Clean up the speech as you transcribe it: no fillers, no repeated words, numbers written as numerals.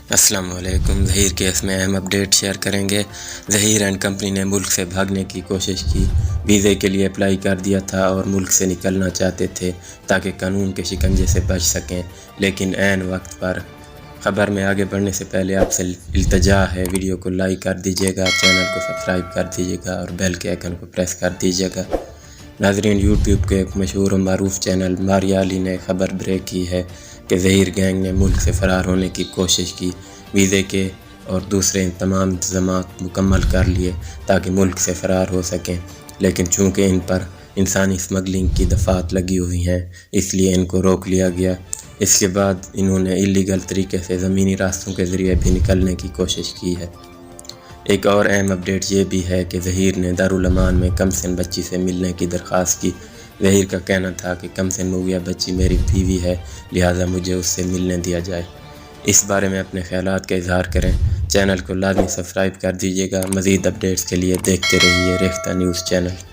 السلام علیکم۔ ظہیر کیس میں اہم اپڈیٹ شیئر کریں گے۔ ظہیر اینڈ کمپنی نے ملک سے بھاگنے کی کوشش کی، ویزے کے لیے اپلائی کر دیا تھا اور ملک سے نکلنا چاہتے تھے تاکہ قانون کے شکنجے سے بچ سکیں، لیکن عین وقت پر۔ خبر میں آگے بڑھنے سے پہلے آپ سے التجا ہے، ویڈیو کو لائک کر دیجیے گا، چینل کو سبسکرائب کر دیجیے گا اور بیل کے آئیکن کو پریس کر دیجیے گا۔ ناظرین، یوٹیوب کے ایک مشہور و معروف چینل ماریا علی نے خبر بریک کی ہے کہ ظہیر گینگ نے ملک سے فرار ہونے کی کوشش کی، ویزے کے اور دوسرے تمام انتظامات مکمل کر لیے تاکہ ملک سے فرار ہو سکیں، لیکن چونکہ ان پر انسانی اسمگلنگ کی دفعات لگی ہوئی ہیں اس لیے ان کو روک لیا گیا۔ اس کے بعد انہوں نے اللیگل طریقے سے زمینی راستوں کے ذریعے بھی نکلنے کی کوشش کی ہے۔ ایک اور اہم اپڈیٹ یہ بھی ہے کہ ظہیر نے دارالامان میں کمسن بچی سے ملنے کی درخواست کی۔ ظہیر کا کہنا تھا کہ کمسن مویہ بچی میری بیوی ہے، لہٰذا مجھے اس سے ملنے دیا جائے۔ اس بارے میں اپنے خیالات کا اظہار کریں۔ چینل کو لازمی سبسکرائب کر دیجیے گا۔ مزید اپڈیٹس کے لیے دیکھتے رہیے ریختہ نیوز چینل۔